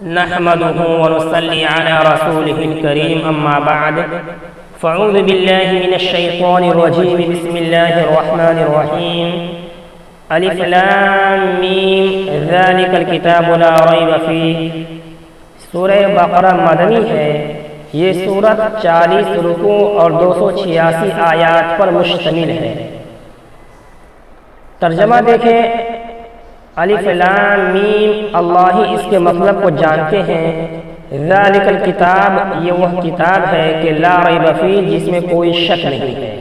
نحمده ونصلي على رسوله الكريم أما بعد فأعوذ بالله من الشيطان الرجيم بسم الله الرحمن الرحيم الف لام میم ذلك الكتاب لا ریب فیہ۔ سورہ بقرہ مدنی ہے۔ یہ سورت 40 رکوع اور 286 آیات پر مشتمل ہے۔ ترجمہ دیکھیں، الف لام میم، اللہ ہی اس کے مطلب کو جانتے ہیں۔ ذالک الکتاب، یہ وہ کتاب ہے کہ لا ریب فیہ، جس میں کوئی شک نہیں ہے۔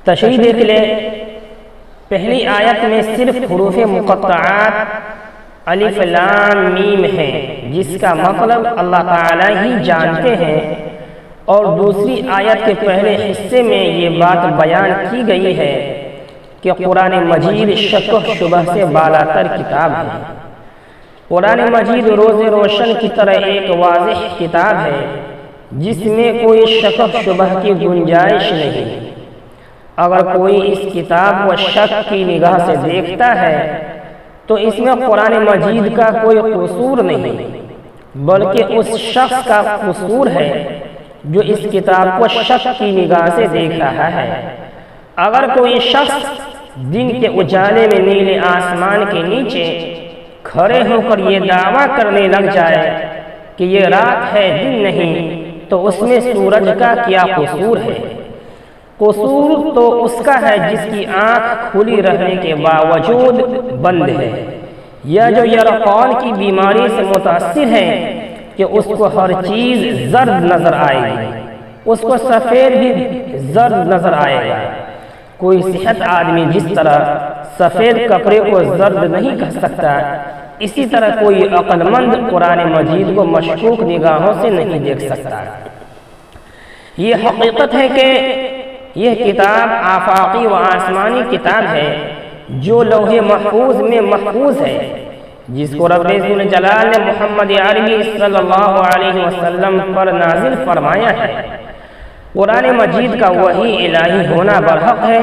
تشریح دیکھ لیں، پہلی آیت میں صرف حروف مقطعات الف لام میم ہیں، جس کا مطلب اللہ تعالی ہی جانتے ہیں، اور دوسری آیت کے پہلے حصے میں یہ بات بیان کی گئی ہے کہ قرآن مجید شک و شبہ سے بالاتر کتاب ہے۔ قرآن مجید روز روشن کی طرح ایک واضح کتاب ہے جس میں کوئی شک و شبہ کی گنجائش نہیں۔ اگر کوئی اس کتاب کو شک کی نگاہ سے دیکھتا ہے تو اس میں قرآن مجید کا کوئی قصور نہیں، بلکہ اس شخص کا قصور ہے جو اس کتاب کو شک کی نگاہ سے دیکھ رہا ہے۔ اگر کوئی شخص دن کے اجالے میں نیلے آسمان کے نیچے کھڑے ہو کر یہ دعویٰ کرنے لگ جائے کہ یہ رات ہے دن نہیں، تو اس میں سورج کا کیا قصور ہے؟ قصور تو اس کا ہے جس کی آنکھ کھلی رہنے کے باوجود بند ہے، یا جو یرقان کی بیماری سے متاثر ہے کہ اس کو ہر چیز زرد نظر آئے گی، اس کو سفید بھی زرد نظر آئے گا۔ کوئی صحت آدمی جس طرح سفید کپڑے کو زرد نہیں کہہ سکتا، اسی طرح کوئی عقل مند قرآن مجید کو مشکوک نگاہوں سے نہیں دیکھ سکتا۔ یہ حقیقت ہے کہ یہ کتاب آفاقی و آسمانی کتاب ہے جو لوح محفوظ میں محفوظ ہے، جس کو رب ذوالجلال نے محمد عربی صلی اللہ علیہ وسلم پر نازل فرمایا ہے۔ قرآن مجید کا وحی الہی ہونا برحق ہے۔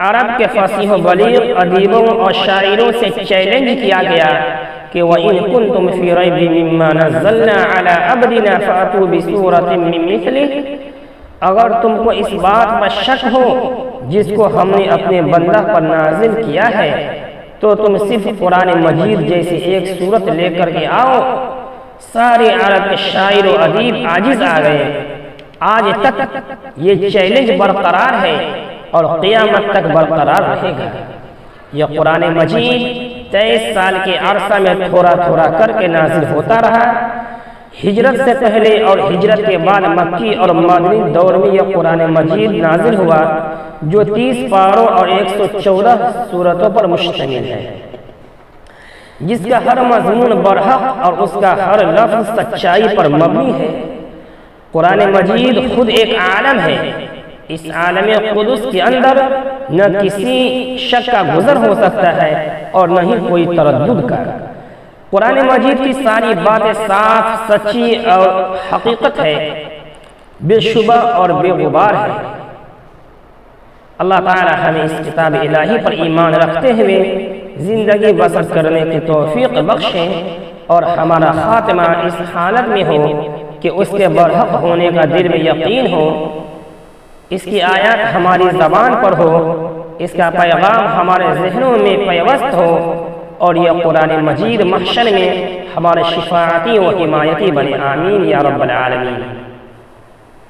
عرب کے فصیح و بلیغ ادیبوں اور شاعروں سے چیلنج کیا گیا کہ وَإِن كُنتُمْ فِي رَيْبٍ مِّمَّا نَزَّلْنَا عَلَىٰ عَبْدِنَا فَأْتُوا بِسُورَةٍ مِّن مِّثْلِهِ، اگر تم کو اس بات پر شک ہو جس کو ہم نے اپنے بندہ پر نازل کیا ہے تو تم صرف قرآن مجید جیسی ایک سورت لے کر کے آؤ۔ سارے عرب کے شاعر و ادیب عاجز آ گئے۔ آج تک یہ چیلنج برقرار ہے اور قیامت تک برقرار رہے گا۔ یہ قرآن مجید 23 سال کے عرصہ میں تھوڑا تھوڑا کر کے نازل ہوتا رہا۔ ہجرت سے پہلے اور ہجرت کے بعد مکی اور مدنی دور میں یہ قرآن مجید نازل ہوا، جو 30 پاروں اور 114 سورتوں پر مشتمل ہے، جس کا ہر مضمون برحق اور اس کا ہر لفظ سچائی پر مبنی ہے۔ قرآن مجید خود ایک عالم ہے۔ اس عالم قدس کے اندر نہ کسی شک کا گزر ہو سکتا ہے اور نہ ہی کوئی تردد کا۔ قرآن مجید کی ساری باتیں صاف، سچی اور حقیقت ہے، بے شبہ اور بے غبار ہے۔ اللہ تعالی ہمیں اس کتاب الہی پر ایمان رکھتے ہوئے زندگی بسر کرنے کی توفیق بخشیں، اور ہمارا خاتمہ اس حالت میں ہو کہ اس کے برحق ہونے کا دل میں یقین ہو، اس کی آیات ہماری زبان پر ہو، اس کا پیغام ہمارے ذہنوں میں پیوست ہو، اور یہ قرآن مجید محشر میں ہمارے شفاعتی و حمایتی بنے۔ آمین یا رب العالمین۔